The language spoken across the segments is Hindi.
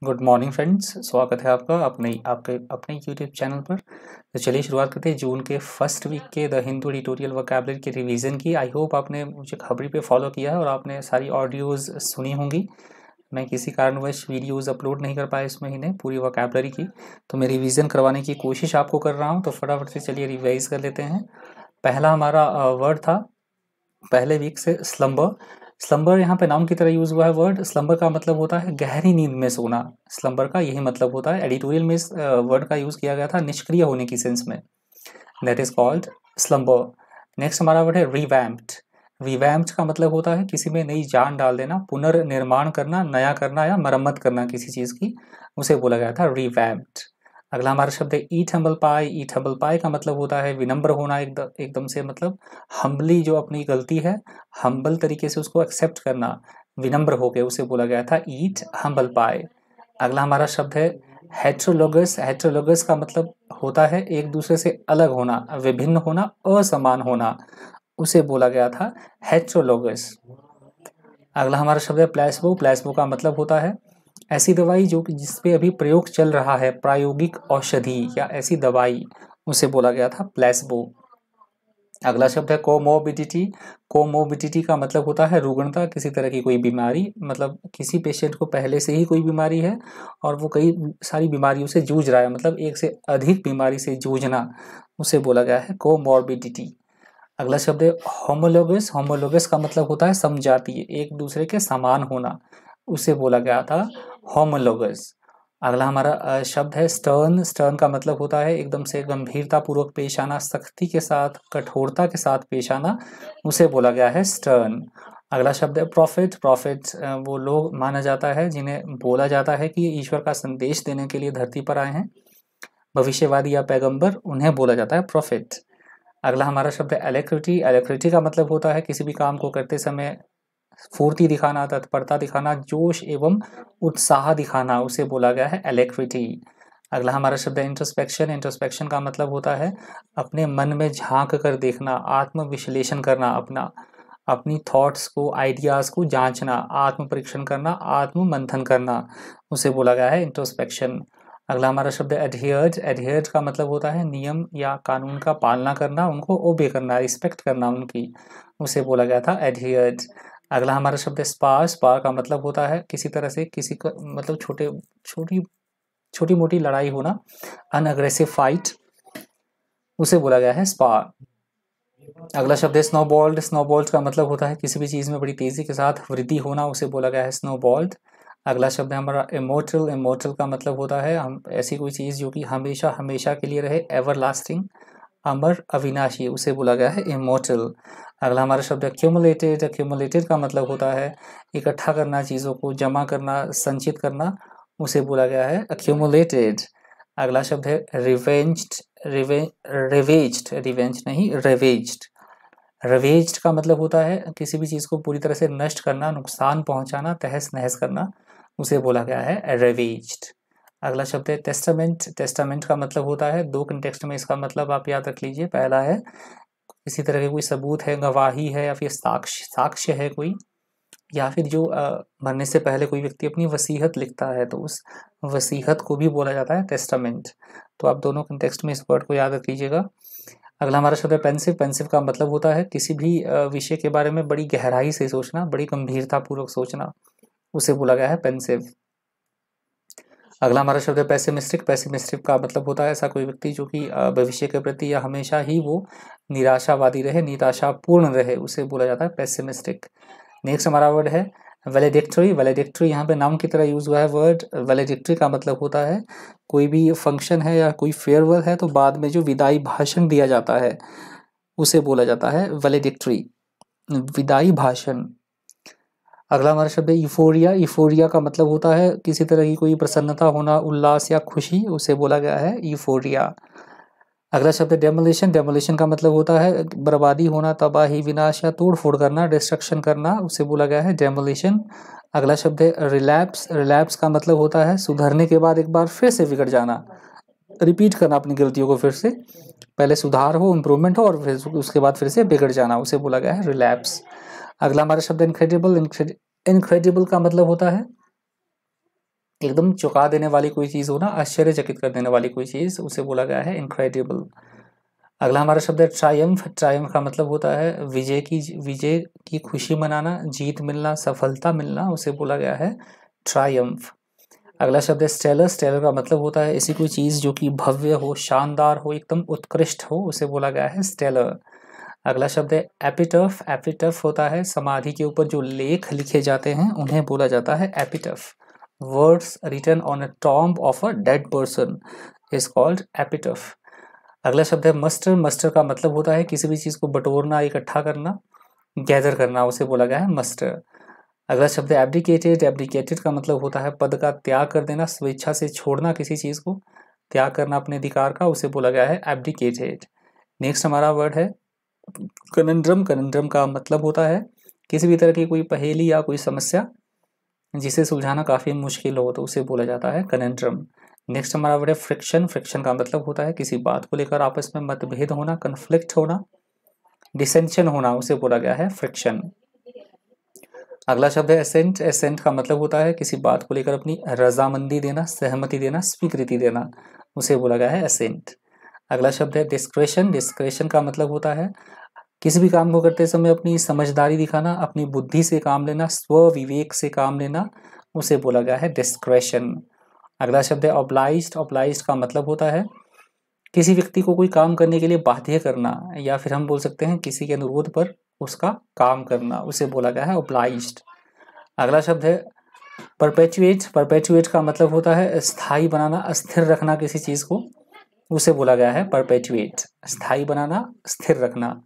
गुड मॉर्निंग फ्रेंड्स, स्वागत है आपका आपके अपने यूट्यूब चैनल पर। तो चलिए शुरुआत करते हैं जून के फर्स्ट वीक के द हिंदू एडिटोरियल वोकैबुलरी के रिवीजन की। आई होप आपने मुझे खबरी पे फॉलो किया है और आपने सारी ऑडियोज़ सुनी होंगी। मैं किसी कारणवश वीडियोज़ अपलोड नहीं कर पाया इस महीने पूरी वोकैबुलरी की, तो मैं रिवीजन करवाने की कोशिश आपको कर रहा हूँ। तो फटाफट से चलिए रिवाइज कर लेते हैं। पहला हमारा वर्ड था पहले वीक से स्लम्बर। स्लम्बर यहाँ पे नाउन की तरह यूज हुआ है वर्ड। स्लम्बर का मतलब होता है गहरी नींद में सोना। स्लम्बर का यही मतलब होता है। एडिटोरियल में इस वर्ड का यूज किया गया था निष्क्रिय होने की सेंस में। That is called slumber. Next हमारा वर्ड है रिवैम्प्ड। रिवैम्प्ड का मतलब होता है किसी में नई जान डाल देना, पुनर्निर्माण करना, नया करना या मरम्मत करना किसी चीज की, उसे बोला गया था रिवैम्प्ड। अगला हमारा शब्द है ईट हम्बल पाई। ईट हम्बल पाई का मतलब होता है विनम्र होना, एकदम से मतलब हम्बली जो अपनी गलती है हम्बल तरीके से उसको एक्सेप्ट करना, विनम्र होके उसे बोला गया था ईट हम्बल पाई। अगला हमारा शब्द है हेट्रोलोगस। हेट्रोलोगस का मतलब होता है एक दूसरे से अलग होना, विभिन्न होना, असमान होना, उसे बोला गया था हेट्रोलोगस। अगला हमारा शब्द है प्लेसबो। प्लेसबो का मतलब होता है ऐसी दवाई जो कि जिसपे अभी प्रयोग चल रहा है, प्रायोगिक औषधि या ऐसी दवाई, उसे बोला गया था प्लेसबो। अगला शब्द है कोमोबिडिटी। कोमोबिडिटी का मतलब होता है रुग्णता, किसी तरह की कोई बीमारी, मतलब किसी पेशेंट को पहले से ही कोई बीमारी है और वो कई सारी बीमारियों से जूझ रहा है, मतलब एक से अधिक बीमारी से जूझना, उसे बोला गया है कोमोर्बिडिटी। अगला शब्द है होमोलोगस। होमोलोगस का मतलब होता है समजातीय, एक दूसरे के समान होना, उसे बोला गया था होमोलोगस। अगला हमारा शब्द है स्टर्न। स्टर्न का मतलब होता है एकदम से गंभीरता पूर्वक पेश आना, सख्ती के साथ, कठोरता के साथ पेश आना, उसे बोला गया है स्टर्न। अगला शब्द है प्रॉफिट। प्रॉफिट वो लोग माना जाता है जिन्हें बोला जाता है कि ये ईश्वर का संदेश देने के लिए धरती पर आए हैं, भविष्यवादी या पैगंबर, उन्हें बोला जाता है प्रॉफिट। अगला हमारा शब्द है एलेक्रिटी। एलेक्रिटी का मतलब होता है किसी भी काम को करते समय स्फूर्ति दिखाना, तत्परता दिखाना, जोश एवं उत्साह दिखाना, उसे बोला गया है एलेक्विटी। अगला हमारा शब्द है इंट्रोस्पेक्शन। इंट्रोस्पेक्शन का मतलब होता है अपने मन में झांक कर देखना, आत्म विश्लेषण करना, अपनी थॉट्स को, आइडियाज को जांचना, आत्म परीक्षण करना, आत्म मंथन करना, उसे बोला गया है इंट्रोस्पेक्शन। अगला हमारा शब्द है एडहियर्ड। एडहियर्ड का मतलब होता है नियम या कानून का पालना करना, उनको ओबे करना, रिस्पेक्ट करना उनकी, उसे बोला गया था एडहियर्ड। अगला हमारा शब्द है स्पार। स्पार का मतलब होता है किसी तरह से किसी का मतलब छोटी छोटी मोटी लड़ाई होना, अनअग्रेसिव फाइट, उसे बोला गया है स्पार। अगला शब्द है स्नोबॉल्ड। स्नोबॉल्ड का मतलब होता है किसी भी चीज में बड़ी तेजी के साथ वृद्धि होना, उसे बोला गया है स्नोबॉल्ड। अगला शब्द है हमारा इमोर्टल। इमोर्टल का मतलब होता है हम ऐसी कोई चीज जो कि हमेशा हमेशा के लिए रहे, एवरलास्टिंग, अमर, अविनाशी, उसे बोला गया है इमोर्टल। अगला हमारा शब्द है अक्यूमुलेटेड। अक्यूमुलेटेड का मतलब होता है इकट्ठा करना, चीज़ों को जमा करना, संचित करना, उसे बोला गया है अक्यूमुलेटेड। अगला शब्द है रिवेंज्ड। रिवेज्ड, रिवेंज नहीं, रिवेज्ड। रिवेज्ड का मतलब होता है किसी भी चीज़ को पूरी तरह से नष्ट करना, नुकसान पहुंचाना, तहस नहस करना, उसे बोला गया है रिवेज्ड। अगला शब्द है टेस्टामेंट। टेस्टामेंट का मतलब होता है, दो कंटेक्स्ट में इसका मतलब आप याद रख लीजिए। पहला है किसी तरह का कोई सबूत है, गवाही है या फिर साक्ष्य साक्ष्य है कोई, या फिर जो मरने से पहले कोई व्यक्ति अपनी वसीयत लिखता है तो उस वसीयत को भी बोला जाता है टेस्टामेंट। तो आप दोनों कंटेक्स्ट में इस वर्ड को याद रख लीजिएगा। अगला हमारा शब्द है पेंसिव। पेंसिव का मतलब होता है किसी भी विषय के बारे में बड़ी गहराई से सोचना, बड़ी गंभीरता पूर्वक सोचना, उसे बोला गया है पेंसिव। अगला हमारा शब्द है पेसिमिस्टिक। पेसिमिस्टिक का मतलब होता है ऐसा कोई व्यक्ति जो कि भविष्य के प्रति या हमेशा ही वो निराशावादी रहे, निराशापूर्ण रहे, उसे बोला जाता है पेसिमिस्टिक। नेक्स्ट हमारा वर्ड है वैलेडिक्टरी। वैलेडिक्टरी यहाँ पे नाउन की तरह यूज हुआ है वर्ड। वैलेडिक्टरी का मतलब होता है कोई भी फंक्शन है या कोई फेयरवेल है तो बाद में जो विदाई भाषण दिया जाता है, उसे बोला जाता है वैलेडिक्टरी, विदाई भाषण। अगला हमारा शब्द है यूफोरिया। यूफोरिया का मतलब होता है किसी तरह की कोई प्रसन्नता होना, उल्लास या खुशी, उसे बोला गया है यूफोरिया। अगला शब्द है डेमोलिशन। डेमोलिशन का मतलब होता है बर्बादी होना, तबाही, विनाश या तोड़ फोड़ करना, डिस्ट्रक्शन करना, उसे बोला गया है डेमोलिशन। अगला शब्द है रिलैप्स। रिलैप्स का मतलब होता है सुधरने के बाद एक बार फिर से बिगड़ जाना, रिपीट करना अपनी गलतियों को फिर से, पहले सुधार हो, इम्प्रूवमेंट हो और फिर उसके बाद फिर से बिगड़ जाना, उसे बोला गया है रिलैप्स। अगला हमारा शब्द इनक्रेडिबल। इनक्रेडिबल का मतलब होता है एकदम चौंका देने वाली कोई चीज़ हो ना, आश्चर्यचकित कर देने वाली कोई चीज़, उसे बोला गया है इनक्रेडिबल। अगला हमारा शब्द है ट्रायम्फ। ट्रायम्फ का मतलब होता है विजय की खुशी मनाना, जीत मिलना, सफलता मिलना, उसे बोला गया है ट्रायम्फ। अगला शब्द है स्टेलर। स्टेलर का मतलब होता है ऐसी कोई चीज़ जो कि भव्य हो, शानदार हो, एकदम उत्कृष्ट हो, उसे बोला गया है स्टेलर। अगला शब्द है एपिटफ। एपिटफ होता है समाधि के ऊपर जो लेख लिखे जाते हैं उन्हें बोला जाता है epitaph. Words written on a tomb of a dead person is called epitaph. अगला शब्द है मस्टर। मस्टर का मतलब होता है किसी भी चीज़ को बटोरना, इकट्ठा करना, गैदर करना, उसे बोला गया है मस्टर। अगला शब्द है एब्डिकेटेड। एब्डिकेटेड का मतलब होता है पद का त्याग कर देना, स्वेच्छा से छोड़ना किसी चीज़ को, त्याग करना अपने अधिकार का, उसे बोला गया है एब्डिकेटेड। नेक्स्ट हमारा वर्ड है कनंड्रम। कनंड्रम का मतलब होता है किसी भी तरह की कोई पहेली या कोई समस्या जिसे सुलझाना काफ़ी मुश्किल हो तो उसे बोला जाता है कनंड्रम। नेक्स्ट हमारा वर्ड है फ्रिक्शन। फ्रिक्शन का मतलब होता है किसी बात को लेकर आपस में मतभेद होना, कन्फ्लिक्ट होना, डिसेंशन होना, उसे बोला गया है फ्रिक्शन। अगला शब्द है एसेंट। एसेंट का मतलब होता है किसी बात को लेकर अपनी रजामंदी देना, सहमति देना, स्वीकृति देना, उसे बोला गया है एसेंट। अगला शब्द है डिस्क्रेशन। डिस्क्रेशन का मतलब होता है किसी भी काम को करते समय अपनी समझदारी दिखाना, अपनी बुद्धि से काम लेना, स्व विवेक से काम लेना, उसे बोला गया है डिस्क्रेशन। अगला शब्द है ऑब्लाइज्ड। ऑब्लाइज्ड का मतलब होता है किसी व्यक्ति को कोई काम करने के लिए बाध्य करना, या फिर हम बोल सकते हैं किसी के अनुरोध पर उसका काम करना, उसे बोला गया है ऑब्लाइज्ड। अगला शब्द है परपेचुएट। परपेचुएट का मतलब होता है स्थायी बनाना, अस्थिर रखना किसी चीज़ को, उसे बोला गया है परपेचुएट, स्थायी बनाना, स्थिर रखना।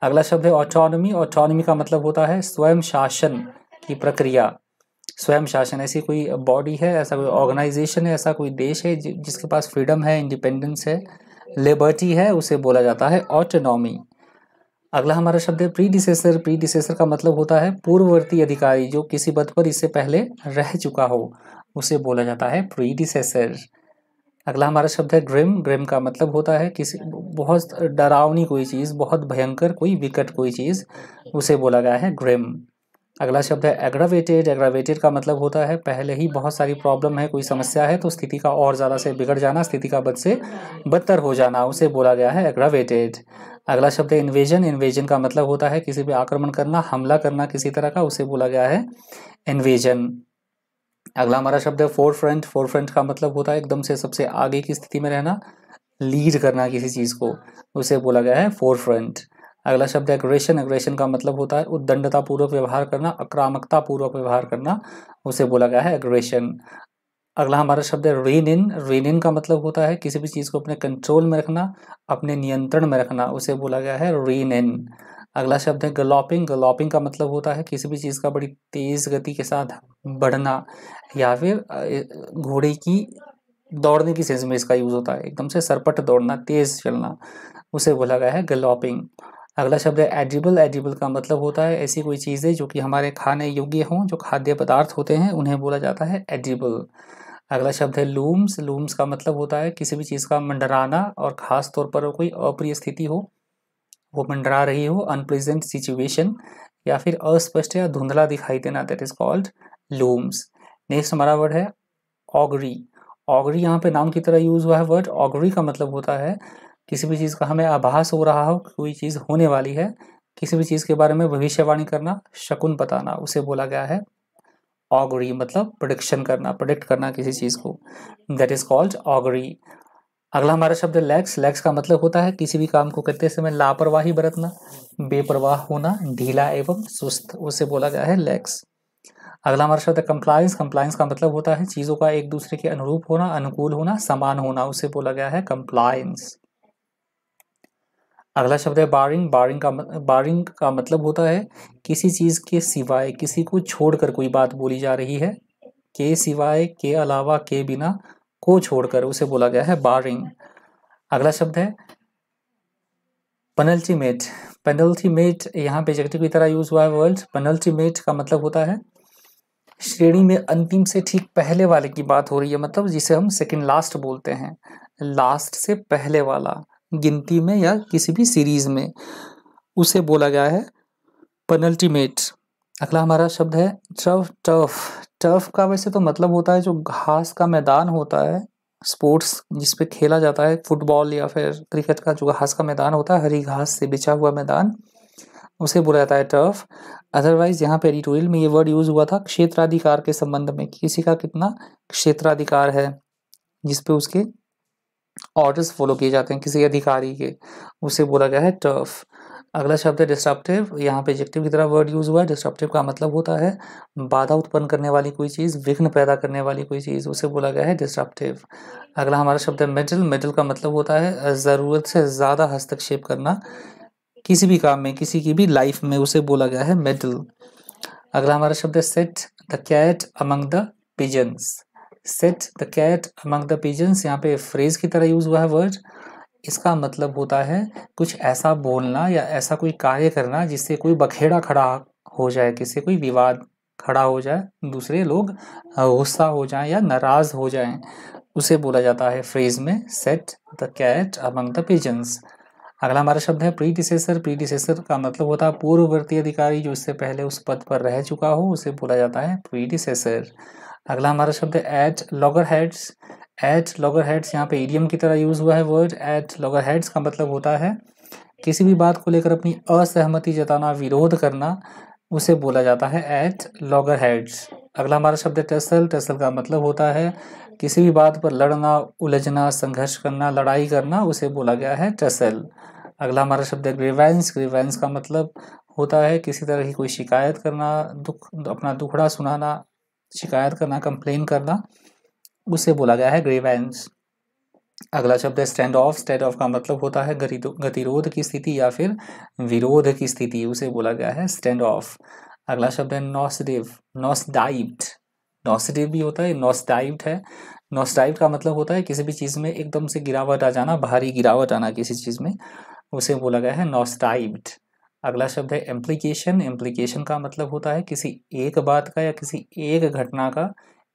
अगला शब्द है ऑटोनॉमी। ऑटोनॉमी का मतलब होता है स्वयं शासन की प्रक्रिया। स्वयं शासन, ऐसी कोई बॉडी है, ऐसा कोई ऑर्गेनाइजेशन है, ऐसा कोई देश है जिसके पास फ्रीडम है, इंडिपेंडेंस है, लिबर्टी है, उसे बोला जाता है ऑटोनॉमी। अगला हमारा शब्द है प्रीडिसेसर। प्रीडिसेसर का मतलब होता है पूर्ववर्ती अधिकारी जो किसी पद पर इससे पहले रह चुका हो, उसे बोला जाता है प्रीडिसेसर। अगला हमारा शब्द है ग्रिम। ग्रिम का मतलब होता है किसी बहुत डरावनी कोई चीज़, बहुत भयंकर कोई विकट कोई चीज़, उसे बोला गया है ग्रिम। अगला शब्द है एग्रावेटेड। एग्रावेटेड का मतलब होता है पहले ही बहुत सारी प्रॉब्लम है, कोई समस्या है तो स्थिति का और ज़्यादा से बिगड़ जाना, स्थिति का बद से बदतर हो जाना, उसे बोला गया है एग्रावेटेड। अगला शब्द है इन्वेजन। इन्वेजन का मतलब होता है किसी पे आक्रमण करना, हमला करना किसी तरह का, उसे बोला गया है इन्वेजन। अगला हमारा शब्द है फोर फ्रंट। फोर फ्रंट का मतलब होता है एकदम से सबसे आगे की स्थिति में रहना, लीड करना किसी चीज़ को, उसे बोला गया है फोर फ्रंट। अगला शब्द है एग्रेशन। एग्रेशन का मतलब होता है उद्दंडता पूर्वक व्यवहार करना, आक्रामकता पूर्वक व्यवहार करना, उसे बोला गया है एग्रेशन। अगला हमारा शब्द है रेन इन। रेन इन का मतलब होता है किसी भी चीज़ को अपने कंट्रोल में रखना, अपने नियंत्रण में रखना, उसे बोला गया है रेन इन। अगला शब्द है गलॉपिंग। गलॉपिंग का मतलब होता है किसी भी चीज़ का बड़ी तेज़ गति के साथ बढ़ना, या फिर घोड़े की दौड़ने की सेंस में इसका यूज़ होता है, एकदम से सरपट दौड़ना, तेज़ चलना, उसे बोला गया है गलॉपिंग। अगला शब्द है एडिबल। एडिबल का मतलब होता है ऐसी कोई चीज़ें जो कि हमारे खाने योग्य हों, जो खाद्य पदार्थ होते हैं उन्हें बोला जाता है एडिबल। अगला शब्द है लूम्स। लूम्स का मतलब होता है किसी भी चीज़ का मंडराना, और ख़ास तौर पर कोई अप्रिय स्थिति हो, वो मंडरा रही हो, अनप्लेजेंट सिचुएशन, या फिर अस्पष्ट या धुंधला दिखाई देना, that is called looms. Next हमारा वर्ड है ऑगरी। ऑगरी यहाँ पे नाम की तरह यूज हुआ है वर्ड। ऑगरी का मतलब होता है किसी भी चीज़ का हमें आभास हो रहा हो, कोई चीज़ होने वाली है, किसी भी चीज़ के बारे में भविष्यवाणी करना, शकुन बताना, उसे बोला गया है ऑगरी, मतलब प्रोडिक्शन करना, प्रोडिक्ट करना किसी चीज़ को, दैट इज कॉल्ड ऑगरी। अगला हमारा शब्द है लैक्स। लैक्स का मतलब होता है किसी भी काम को करते समय लापरवाही बरतना, बेपरवाह होना, ढीला एवं सुस्त, उसे बोला गया है लैक्स। अगला हमारा शब्द है कंप्लायंस। कंप्लायंस का मतलब होता है चीज़ों का एक दूसरे के अनुरूप होना, अनुकूल होना, समान होना, उसे बोला गया है कंप्लायंस। अगला शब्द है बारिंग। बारिंग का मतलब होता है किसी चीज़ के सिवाय, किसी को छोड़कर कोई बात बोली जा रही है, के सिवाय, के अलावा, के बिना, को छोड़कर, उसे बोला गया है बारिंग। अगला शब्द है पेनल्टीमेट। पेनल्टीमेट यहाँ पे एडजेक्टिव की तरह यूज हुआ है वर्ड। पेनल्टीमेट का मतलब होता है श्रेणी में अंतिम से ठीक पहले वाले की बात हो रही है, मतलब जिसे हम सेकंड लास्ट बोलते हैं, लास्ट से पहले वाला गिनती में या किसी भी सीरीज में, उसे बोला गया है पेनल्टीमेट। अगला हमारा शब्द है टर्फ। टर्फ टर्फ का वैसे तो मतलब होता है जो घास का मैदान होता है, स्पोर्ट्स जिस पे खेला जाता है, फुटबॉल या फिर क्रिकेट का जो घास का मैदान होता है, हरी घास से बिछा हुआ मैदान, उसे बोला जाता है टर्फ। अदरवाइज यहाँ पे एडिटोरियल में ये वर्ड यूज हुआ था क्षेत्राधिकार के संबंध में, किसी का कितना क्षेत्राधिकार है जिसपे उसके ऑर्डर्स फॉलो किए जाते हैं किसी अधिकारी के, उसे बोला गया है टर्फ। अगला शब्द है डिस्ट्रप्टिव। यहाँ पे एडजेक्टिव की तरह वर्ड यूज हुआ है। डिस्ट्रप्टिव का मतलब होता है बाधा उत्पन्न करने वाली कोई चीज़, विघ्न पैदा करने वाली कोई चीज़, उसे बोला गया है डिस्ट्रप्टिव। अगला हमारा शब्द है मेडल। मेडल का मतलब होता है ज़रूरत से ज़्यादा हस्तक्षेप करना किसी भी काम में, किसी की भी लाइफ में, उसे बोला गया है मेडल। अगला हमारा शब्द है set the cat among the pigeons. Set the cat among the pigeons यहाँ पे फ्रेज की तरह यूज हुआ है वर्ड। इसका मतलब होता है कुछ ऐसा बोलना या ऐसा कोई कार्य करना जिससे कोई बखेड़ा खड़ा हो जाए, किसी कोई विवाद खड़ा हो जाए, दूसरे लोग गुस्सा हो जाएं या नाराज हो जाएं, उसे बोला जाता है फ्रेज में set the cat among the pigeons. अगला हमारा शब्द है प्रीडिसेसर। प्रीडिसेसर का मतलब होता है पूर्ववर्ती अधिकारी जो इससे पहले उस पद पर रह चुका हो, उसे बोला जाता है प्रीडिसेसर। अगला हमारा शब्द है at loggerheads. At loggerheads यहाँ पे इडियम की तरह यूज हुआ है वर्ड। एट लॉगर हेड्स का मतलब होता है किसी भी बात को लेकर अपनी असहमति जताना, विरोध करना, उसे बोला जाता है एट लॉगर हेड्स। अगला हमारा शब्द है टसल। टसल का मतलब होता है किसी भी बात पर लड़ना, उलझना, संघर्ष करना, लड़ाई करना, उसे बोला गया है टसल। अगला हमारा शब्द है ग्रीवेंस। ग्रीवेंस का मतलब होता है किसी तरह की कोई शिकायत करना, दुख, अपना दुखड़ा सुनाना, शिकायत करना, कंप्लेन करना, उसे बोला गया है ग्रीवेंस। अगला शब्द है स्टैंड ऑफ। स्टैंड ऑफ का मतलब होता है गतिरोध की स्थिति या फिर विरोध की स्थिति, उसे बोला गया है स्टैंड ऑफ। अगला शब्द है नॉसडिव। नॉसडाइव्ड। नॉसडिव भी होता है, नॉसडाइव्ड है। नॉसडाइव्ड का मतलब होता है किसी भी चीज़ में एकदम से गिरावट आ जाना, भारी गिरावट आना किसी चीज़ में, उसे बोला गया है नॉसडाइव्ड। अगला शब्द है इम्प्लीकेशन। इम्प्लीकेशन का मतलब होता है किसी एक बात का या किसी एक घटना का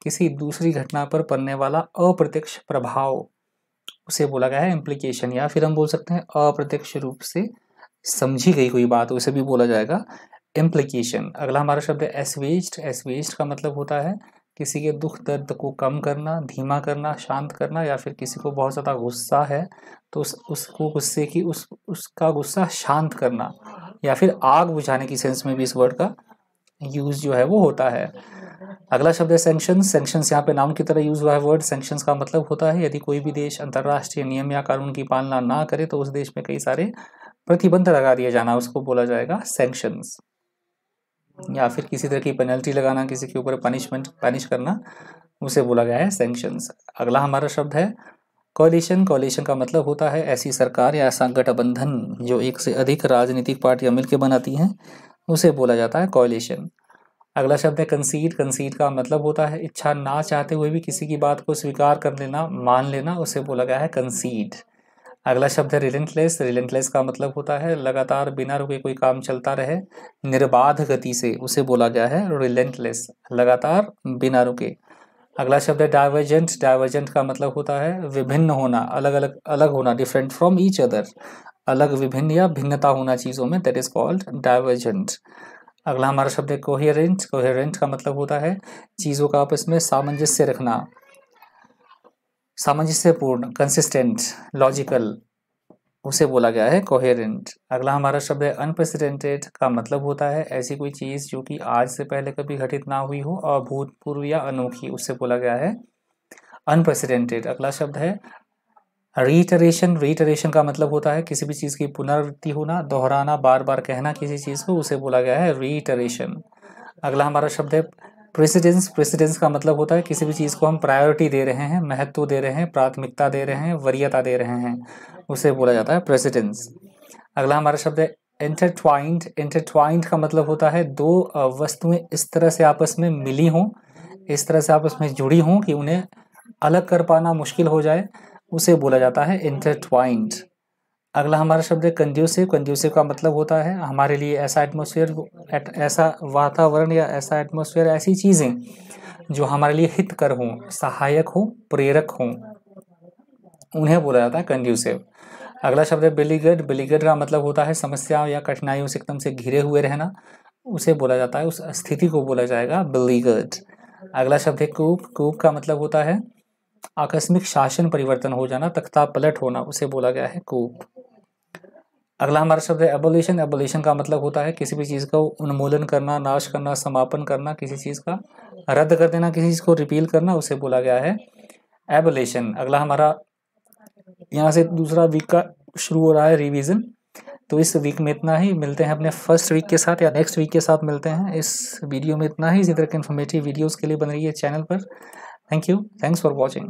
किसी दूसरी घटना पर पड़ने वाला अप्रत्यक्ष प्रभाव, उसे बोला गया है इम्प्लीकेशन। या फिर हम बोल सकते हैं अप्रत्यक्ष रूप से समझी गई कोई बात, उसे भी बोला जाएगा इम्प्लीकेशन। अगला हमारा शब्द है एस्वेज्ड। एस्वेज्ड का मतलब होता है किसी के दुख दर्द को कम करना, धीमा करना, शांत करना, या फिर किसी को बहुत ज़्यादा गुस्सा है तो उसको गुस्से की उसका गुस्सा शांत करना, या फिर आग बुझाने की सेंस में भी इस वर्ड का यूज जो है वो होता है। अगला शब्द है सैंक्शंस। सैंक्शंस यहाँ पे नाउन की तरह यूज हुआ है वर्ड। सैंक्शंस का मतलब होता है यदि कोई भी देश अंतर्राष्ट्रीय नियम या कानून की पालना ना करे तो उस देश में कई सारे प्रतिबंध लगा दिया जाना, उसको बोला जाएगा सैंक्शंस। या फिर किसी तरह की पेनल्टी लगाना, किसी के ऊपर पनिश करना, उसे बोला गया है सैंक्शंस। अगला हमारा शब्द है कोalition। कोaliशन का मतलब होता है ऐसी सरकार या ऐसा गठबंधन जो एक से अधिक राजनीतिक पार्टियां मिलकर बनाती हैं, उसे बोला जाता है कोalition। अगला शब्द है कंसीड। कंसीड का मतलब होता है इच्छा ना चाहते हुए भी किसी की बात को स्वीकार कर लेना, मान लेना, उसे बोला गया है कंसीड। अगला शब्द है रिलेंटलेस। रिलेंटलेस का मतलब होता है लगातार बिना रुके कोई काम चलता रहे निर्बाध गति से, उसे बोला गया है रिलेंटलेस, लगातार बिना रुके। अगला शब्द है डाइवर्जेंट। डाइवर्जेंट का मतलब होता है विभिन्न होना, अलग होना, डिफरेंट फ्रॉम ईच अदर, अलग, विभिन्न या भिन्नता होना चीज़ों में, दैट इज कॉल्ड डाइवर्जेंट। अगला हमारा शब्द है कोहेरेंट। कोहेरेंट का मतलब होता है चीज़ों का आपस में सामंजस्य रखना, सामंजस्यपूर्ण, कंसिस्टेंट, लॉजिकल, उसे बोला गया है कोहेरेंट। अगला हमारा शब्द है अनप्रेसिडेंटेड। का मतलब होता है ऐसी कोई चीज़ जो कि आज से पहले कभी घटित ना हुई हो, अभूतपूर्व या अनोखी, उससे बोला गया है अनप्रेसिडेंटेड। अगला शब्द है रीटरेशन। रीटरेशन का मतलब होता है किसी भी चीज़ की पुनरावृत्ति होना, दोहराना, बार बार कहना किसी चीज़ को, उसे बोला गया है रीटरेशन। अगला हमारा शब्द है प्रेसिडेंस। प्रेसिडेंस का मतलब होता है किसी भी चीज़ को हम प्रायोरिटी दे रहे हैं, महत्व दे रहे हैं, प्राथमिकता दे रहे हैं, वरीयता दे रहे हैं, उसे बोला जाता है प्रेसिडेंस। अगला हमारा शब्द है इंटरट्वाइंड। इंटरट्वाइंड का मतलब होता है दो वस्तुएं इस तरह से आपस में मिली हों, इस तरह से आपस में जुड़ी हों कि उन्हें अलग कर पाना मुश्किल हो जाए, उसे बोला जाता है इंटरट्वाइंड। अगला हमारा शब्द है कंड्यूसिव। कंड्यूसिव का मतलब होता है हमारे लिए ऐसा एटमॉस्फेयर, ऐसा वातावरण या ऐसा एटमॉस्फेयर, ऐसी चीज़ें जो हमारे लिए हितकर हों, सहायक हों, प्रेरक हों, उन्हें बोला जाता है कंड्यूसिव। अगला शब्द है बिलीगड। बिलीगड का मतलब होता है समस्या या कठिनाइयों से एकदम से घिरे हुए रहना, उसे बोला जाता है, उस स्थिति को बोला जाएगा बिलीगर्ड। अगला शब्द है कूप। कूप का मतलब होता है आकस्मिक शासन परिवर्तन हो जाना, तख्ता पलट होना, उसे बोला गया है कूप। अगला हमारा शब्द है एबोलिशन। एबोलिशन का मतलब होता है किसी भी चीज़ का उन्मूलन करना, नाश करना, समापन करना, किसी चीज़ का रद्द कर देना, किसी चीज़ को रिपील करना, उसे बोला गया है एबोलिशन। अगला हमारा यहाँ से दूसरा वीक का शुरू हो रहा है रिवीजन। तो इस वीक में इतना ही, मिलते हैं अपने फर्स्ट वीक के साथ या नेक्स्ट वीक के साथ मिलते हैं। इस वीडियो में इतना ही। इसी तरह के इन्फॉर्मेटिव वीडियोज़ के लिए बन रही है चैनल पर। Thank you, thanks for watching.